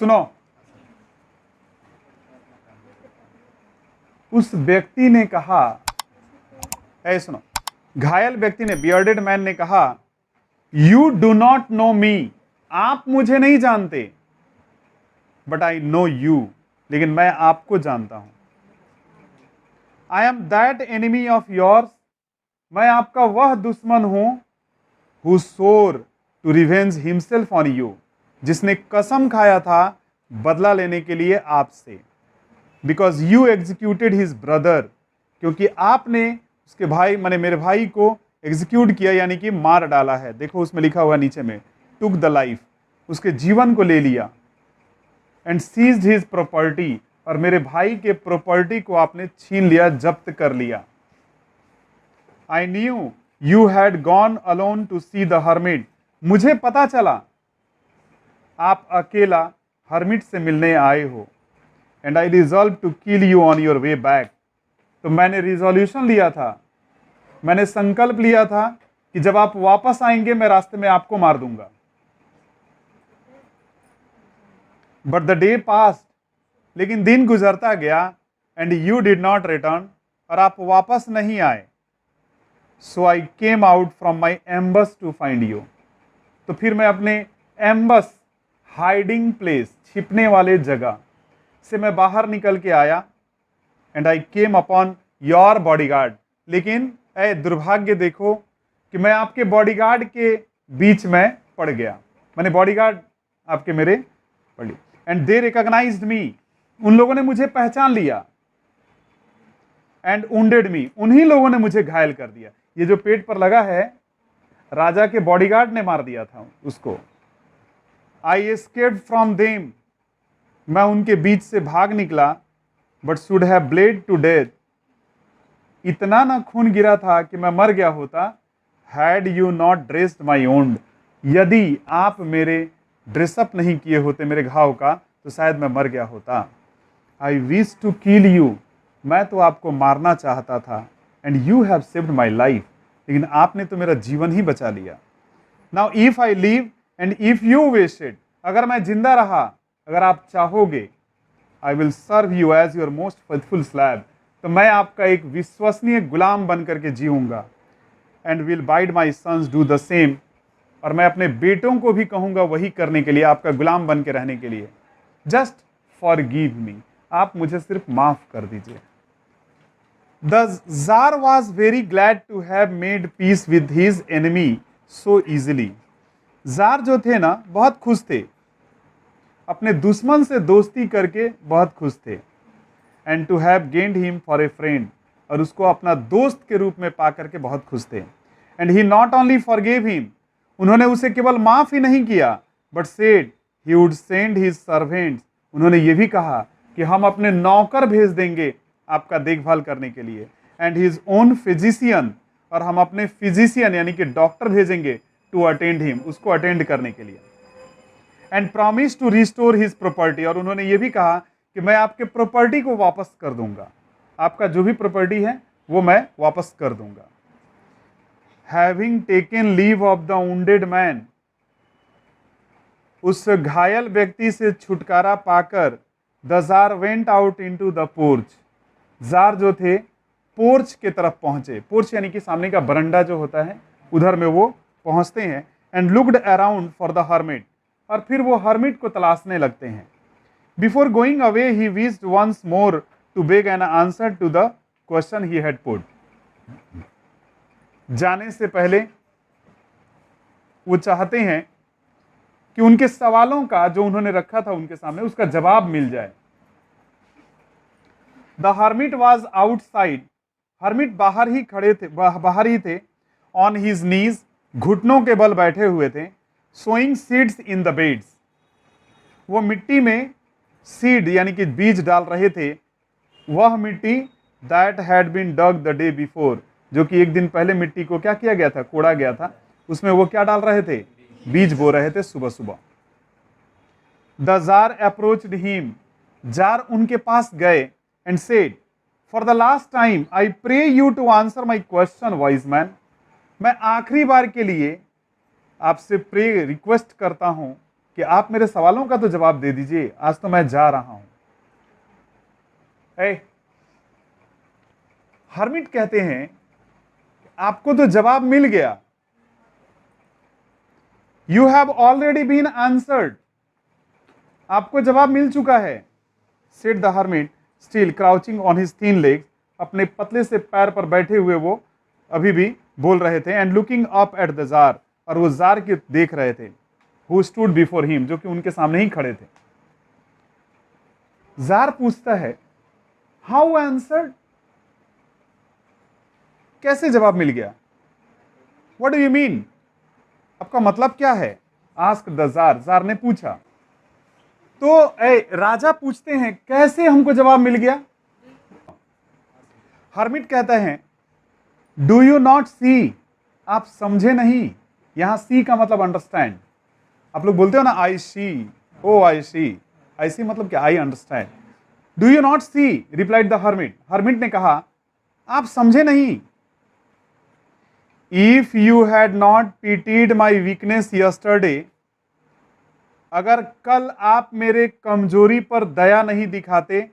सुनो, उस व्यक्ति ने कहा, ऐ सुनो, घायल व्यक्ति ने, बियर्डेड मैन ने कहा, यू डू नॉट नो मी, आप मुझे नहीं जानते, बट आई नो यू, लेकिन मैं आपको जानता हूं। I am that enemy of yours, मैं आपका वह दुश्मन हूं, who swore to revenge himself on you, जिसने कसम खाया था बदला लेने के लिए आपसे। Because you executed his brother, क्योंकि आपने उसके भाई माने मेरे भाई को एग्जीक्यूट किया, यानी कि मार डाला है। देखो उसमें लिखा हुआ नीचे में, टुक द लाइफ, उसके जीवन को ले लिया। एंड सीज्ड हिज प्रॉपर्टी, और मेरे भाई के प्रॉपर्टी को आपने छीन लिया, जब्त कर लिया। I knew you had gone alone to see the hermit, मुझे पता चला आप अकेला हर्मिट से मिलने आए हो। And I resolved to kill you on your way back, तो मैंने रिजोल्यूशन लिया था, मैंने संकल्प लिया था कि जब आप वापस आएंगे मैं रास्ते में आपको मार दूंगा। बट द डे पास्ट, लेकिन दिन गुजरता गया, and you did not return, और आप वापस नहीं आए। So I came out from my ambush to find you, तो फिर मैं अपने एम्बस, हाइडिंग प्लेस, छिपने वाले जगह से मैं बाहर निकल के आया। And I came upon your bodyguard, लेकिन ऐ दुर्भाग्य देखो कि मैं आपके बॉडीगार्ड के बीच में पड़ गया, मैंने बॉडीगार्ड आपके मेरे पड़ी। एंड दे रिकॉग्नाइज्ड मी, उन लोगों ने मुझे पहचान लिया। एंड वुंडेड मी, उन्हीं लोगों ने मुझे घायल कर दिया। ये जो पेट पर लगा है, राजा के बॉडीगार्ड ने मार दिया था उसको। आई एस्केप्ड फ्रॉम देम, मैं उनके बीच से भाग निकला, but should have bled to death, इतना ना खून गिरा था कि मैं मर गया होता। Had you not dressed my wound, यदि आप मेरे ड्रेसअप नहीं किए होते मेरे घाव का, तो शायद मैं मर गया होता। I wish to kill you, मैं तो आपको मारना चाहता था। And you have saved my life, लेकिन आपने तो मेरा जीवन ही बचा लिया। Now if I live and if you wish it, अगर मैं जिंदा रहा, अगर आप चाहोगे, I will serve you as your most faithful slave, तो मैं आपका एक विश्वसनीय गुलाम बन करके जीऊंगा। And will bide my sons do the same, और मैं अपने बेटों को भी कहूंगा वही करने के लिए, आपका गुलाम बन के रहने के लिए। जस्ट फॉरगिव मी, आप मुझे सिर्फ माफ कर दीजिए। The tsar was very glad to have made peace with his enemy so easily, tsar जो थे ना बहुत खुश थे, अपने दुश्मन से दोस्ती करके बहुत खुश थे। And to have gained him for a friend, और उसको अपना दोस्त के रूप में पा करके बहुत खुश थे। And he not only forgave him, उन्होंने उसे केवल माफ ही नहीं किया, but said he would send his servants, उन्होंने ये भी कहा कि हम अपने नौकर भेज देंगे आपका देखभाल करने के लिए। एंड हिज ओन फिजिशियन, और हम अपने फिजिशियन यानी कि डॉक्टर भेजेंगे टू अटेंड हिम, उसको अटेंड करने के लिए। And promise to restore his property, और उन्होंने ये भी कहा कि मैं आपके प्रॉपर्टी को वापस कर दूंगा, आपका जो भी प्रॉपर्टी है वो मैं वापस कर दूंगा। Having taken leave of the wounded man, उस घायल व्यक्ति से छुटकारा पाकर the jar went out into the porch, jar जो थे पोर्च के तरफ पहुंचे, पोर्च यानी कि सामने का बरंडा जो होता है उधर में वो पहुंचते हैं। And looked around for the hermit, और फिर वो हर्मिट को तलाशने लगते हैं। Before going away he wished once more to beg an answer to the question he had put, जाने से पहले वो चाहते हैं कि उनके सवालों का जो उन्होंने रखा था उनके सामने, उसका जवाब मिल जाए। The hermit was outside, hermit बाहर ही खड़े थे, बाहर ही थे। ऑन हिज नीज, घुटनों के बल बैठे हुए थे। Sowing seeds in the beds, वो मिट्टी में सीड यानी कि बीज डाल रहे थे। वह मिट्टी that had been dug the day before, जो कि एक दिन पहले मिट्टी को क्या किया गया था, कोड़ा गया था, उसमें वो क्या डाल रहे थे, बीज बो रहे थे सुबह सुबह। The tsar approached him, tsar उनके पास गए and said for the last time I pray you to answer my question wise man, मैं आखिरी बार के लिए आपसे प्रे रिक्वेस्ट करता हूं कि आप मेरे सवालों का तो जवाब दे दीजिए, आज तो मैं जा रहा हूं। हर्मिट कहते हैं आपको तो जवाब मिल गया, you have already been answered, आपको जवाब मिल चुका है। Said the hermit still crouching on his thin legs, अपने पतले से पैर पर बैठे हुए वो अभी भी बोल रहे थे। And looking up at the jar, और वो जार के देख रहे थे, हु स्टूड बिफोर हिम, जो कि उनके सामने ही खड़े थे। जार पूछता है हाउ आंसर्ड, कैसे जवाब मिल गया? व्हाट डू यू मीन, आपका मतलब क्या है? आस्क द जार, जार ने पूछा। तो राजा पूछते हैं कैसे हमको जवाब मिल गया? हर्मिट कहता है डू यू नॉट सी, आप समझे नहीं। यहां सी का मतलब अंडरस्टैंड। आप लोग बोलते हो ना आई सी, ओ आई सी, आई सी मतलब क्या? I understand. Do you not see, replied the hermit, hermit ने कहा आप समझे नहीं। If you had not pitied my weakness yesterday, अगर कल आप मेरे कमजोरी पर दया नहीं दिखाते,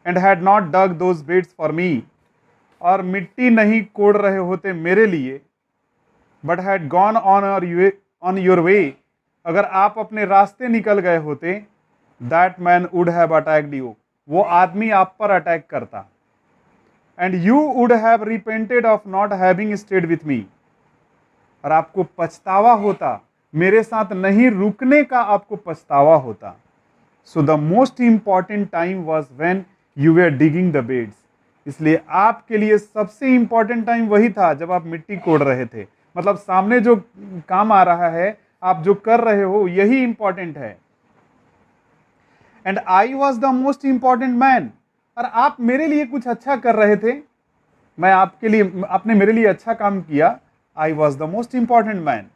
and had not dug those beds for me, और मिट्टी नहीं कोड़ रहे होते मेरे लिए, but had gone on your way, अगर आप अपने रास्ते निकल गए होते, that man would have attacked you, वो आदमी आप पर अटैक करता। And you would have repented of not having stayed with me, और आपको पछतावा होता, मेरे साथ नहीं रुकने का आपको पछतावा होता। So the most important time was when you were digging the beds, इसलिए आपके लिए सबसे इंपॉर्टेंट टाइम वही था जब आप मिट्टी कोड़ रहे थे। मतलब सामने जो काम आ रहा है, आप जो कर रहे हो, यही इंपॉर्टेंट है। And I was the most important man, और आप मेरे लिए कुछ अच्छा कर रहे थे, मैं आपके लिए, आपने मेरे लिए अच्छा काम किया। I was the most important man,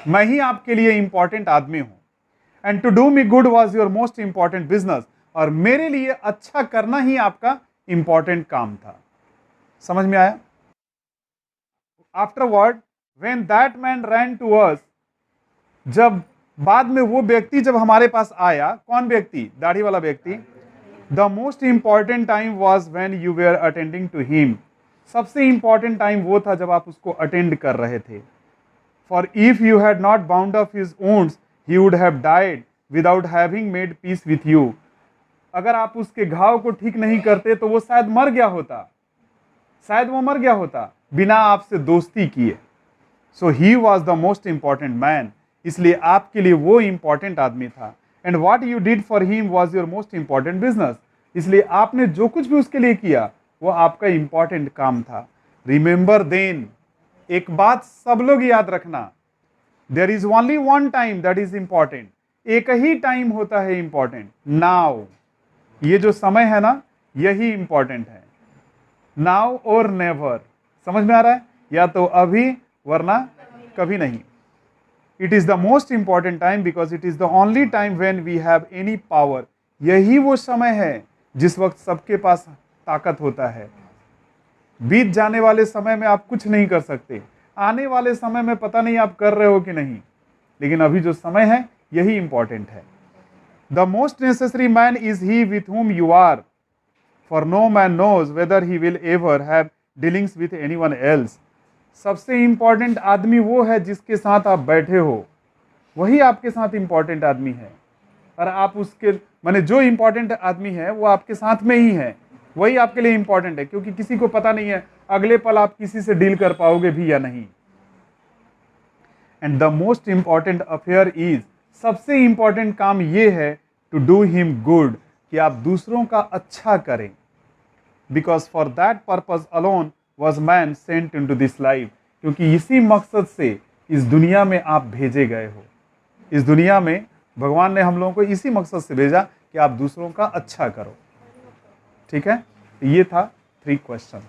मैं ही आपके लिए इंपॉर्टेंट आदमी हूं। And to do me good was your most important business, और मेरे लिए अच्छा करना ही आपका इंपॉर्टेंट काम था। समझ में आया? Afterward when that man ran to us, जब बाद में वो व्यक्ति जब हमारे पास आया, कौन व्यक्ति? दाढ़ी वाला व्यक्ति। The most important time was when you were attending to him, सबसे इंपॉर्टेंट टाइम वो था जब आप उसको अटेंड कर रहे थे। For if you had not bound up his wounds he would have died without having made peace with you, अगर आप उसके घाव को ठीक नहीं करते तो वो शायद मर गया होता, शायद वो मर गया होता बिना आपसे दोस्ती किए। So he was the most important man, इसलिए आपके लिए वो इंपॉर्टेंट आदमी था। And what you did for him was your most important business, इसलिए आपने जो कुछ भी उसके लिए किया वो आपका इंपॉर्टेंट काम था। रिमेंबर देन, एक बात सब लोग याद रखना, there is only one time that is important, एक ही टाइम होता है इंपॉर्टेंट, नाउ। ये जो समय है ना, यही इंपॉर्टेंट है, नाउ और नेवर। समझ में आ रहा है? या तो अभी वरना कभी नहीं। It is the most important time because it is the only time when we have any power, यही वो समय है जिस वक्त सबके पास ताकत होता है। बीत जाने वाले समय में आप कुछ नहीं कर सकते, आने वाले समय में पता नहीं आप कर रहे हो कि नहीं, लेकिन अभी जो समय है यही इंपॉर्टेंट है। The most necessary man is he with whom you are, for no man knows whether he will ever have dealings with anyone else. सबसे इंपॉर्टेंट आदमी वो है जिसके साथ आप बैठे हो, वही आपके साथ इंपॉर्टेंट आदमी है। और आप उसके माने जो इंपॉर्टेंट आदमी है वो आपके साथ में ही है, वही आपके लिए इंपॉर्टेंट है, क्योंकि किसी को पता नहीं है अगले पल आप किसी से डील कर पाओगे भी या नहीं। And the most important affair is, सबसे इंपॉर्टेंट काम ये है टू डू हिम गुड, कि आप दूसरों का अच्छा करें। Because for that purpose alone was man sent into this life, क्योंकि इसी मकसद से इस दुनिया में आप भेजे गए हो। इस दुनिया में भगवान ने हम लोगों को इसी मकसद से भेजा कि आप दूसरों का अच्छा करो। ठीक है, ये था 3 क्वेश्चन।